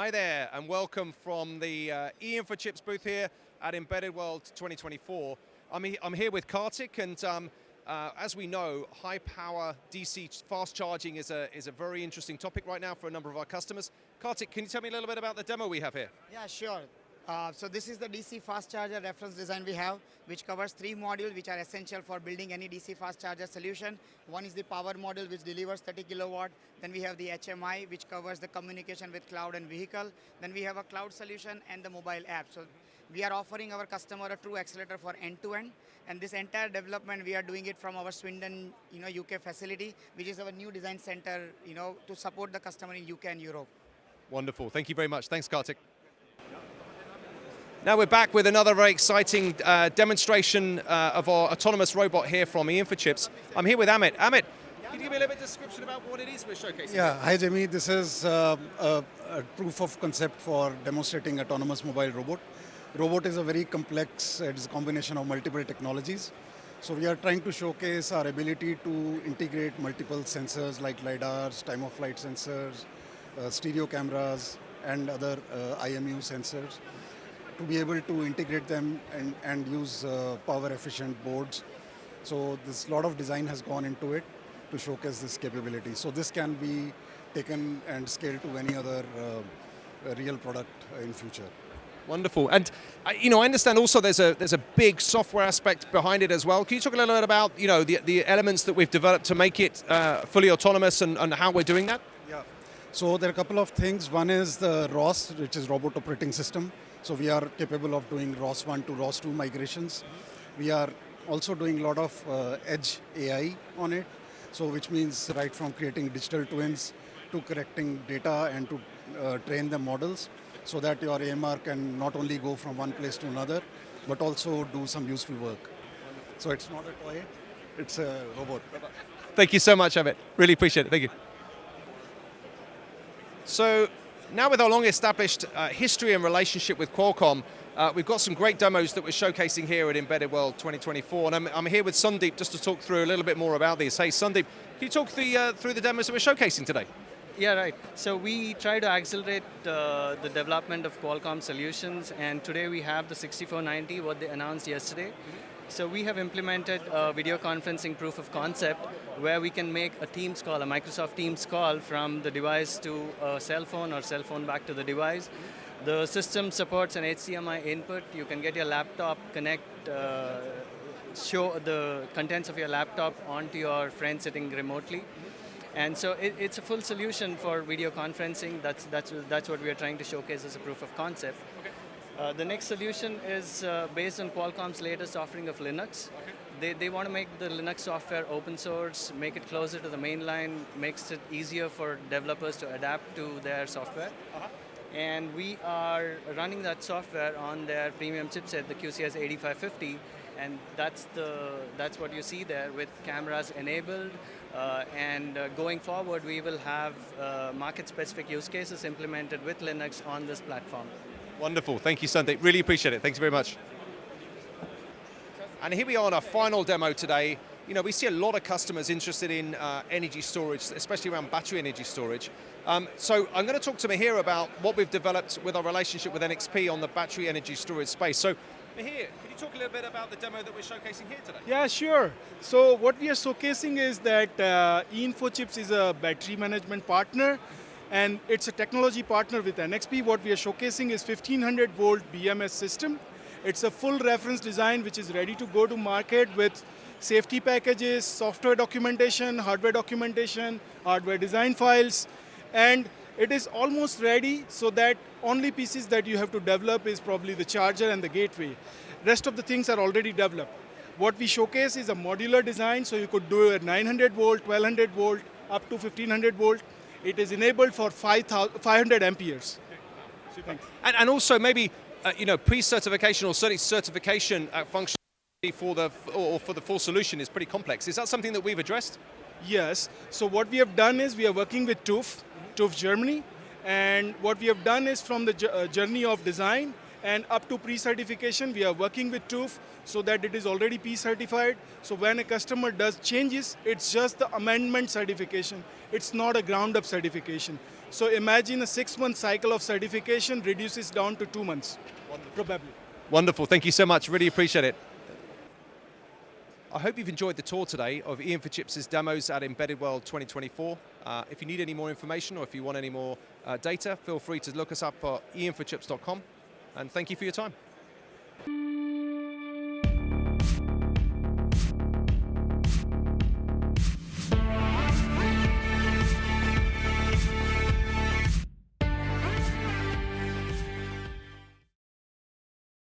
Hi there, and welcome from the eInfochips booth here at Embedded World 2024. I'm here with Karthik, and as we know, high power DC fast charging is a very interesting topic right now for a number of our customers. Karthik, can you tell me a little bit about the demo we have here? Yeah, sure. So this is the DC fast charger reference design we have, which covers 3 modules which are essential for building any DC fast charger solution. One is the power module, which delivers 30 kilowatt. Then we have the HMI, which covers the communication with cloud and vehicle. Then we have a cloud solution and the mobile app. So we are offering our customer a true accelerator for end-to-end. And this entire development, we are doing it from our Swinden, UK facility, which is our new design center, to support the customer in UK and Europe. Wonderful. Thank you very much. Thanks, Karthik. Now we're back with another very exciting demonstration of our autonomous robot here from eInfochips. I'm here with Amit. Amit, can you give me a little bit of description about what it is we're showcasing? Yeah, hi Jamie. This is a proof of concept for demonstrating autonomous mobile robot. Robot is a very complex, it's a combination of multiple technologies. So we are trying to showcase our ability to integrate multiple sensors like LiDARs, time of flight sensors, stereo cameras, and other IMU sensors, to be able to integrate them and use power efficient boards. So this lot of design has gone into it to showcase this capability. So this can be taken and scaled to any other real product in future. Wonderful. And I understand also there's a big software aspect behind it as well. Can you talk a little bit about the elements that we've developed to make it fully autonomous and how we're doing that? Yeah. So there are a couple of things. One is the ROS, which is Robot Operating System. So we are capable of doing ROS 1 to ROS 2 migrations. We are also doing a lot of edge AI on it. So which means right from creating digital twins to correcting data and to train the models, so that your AMR can not only go from one place to another, but also do some useful work. So it's not a toy, it's a robot. Thank you so much, Amit. Really appreciate it. Thank you. So now with our long-established history and relationship with Qualcomm, we've got some great demos that we're showcasing here at Embedded World 2024, and I'm here with Sandeep just to talk through a little bit more about these. Hey, Sandeep, can you talk through the demos that we're showcasing today? Yeah, right. So we try to accelerate the development of Qualcomm solutions, and today we have the 6490, what they announced yesterday. So we have implemented a video conferencing proof of concept where we can make a Teams call, a Microsoft Teams call from the device to a cell phone or cell phone back to the device. The system supports an HDMI input. You can get your laptop, show the contents of your laptop onto your friend sitting remotely. And so it's a full solution for video conferencing. That's what we are trying to showcase as a proof of concept. Okay. The next solution is based on Qualcomm's latest offering of Linux. Okay. They want to make the Linux software open source, make it closer to the mainline, makes it easier for developers to adapt to their software. Uh-huh. And we are running that software on their premium chipset, the QCS6590, and that's what you see there with cameras enabled. And going forward, we will have market-specific use cases implemented with Linux on this platform. Wonderful. Thank you, Sandeep. Really appreciate it. Thanks very much. And here we are on our final demo today. We see a lot of customers interested in energy storage, especially around battery energy storage. So I'm going to talk to Mihir about what we've developed with our relationship with NXP on the battery energy storage space. So Mihir, can you talk a little bit about the demo that we're showcasing here today? Yeah, sure. So what we are showcasing is that eInfochips is a battery management partner, and it's a technology partner with NXP. What we are showcasing is 1500 volt BMS system. It's a full reference design which is ready to go to market with safety packages, software documentation, hardware design files, and it is almost ready, so that only pieces that you have to develop is probably the charger and the gateway. Rest of the things are already developed. What we showcase is a modular design, so you could do a 900 volt, 1200 volt, up to 1500 volt. It is enabled for 500 amperes. Thanks. And also maybe pre-certification or certainly certification functionality for the full solution is pretty complex. Is that something that we've addressed? Yes. So what we have done is we are working with TÜV Germany, and what we have done is from the journey of design And up to pre-certification, we are working with TÜV so that it is already P-certified. So when a customer does changes, it's just the amendment certification. It's not a ground-up certification. So imagine a 6-month cycle of certification reduces down to 2 months, probably. Wonderful. Thank you so much. Really appreciate it. I hope you've enjoyed the tour today of eInfochips' demos at Embedded World 2024. If you need any more information or if you want any more data, feel free to look us up at eInfochips.com. And thank you for your time.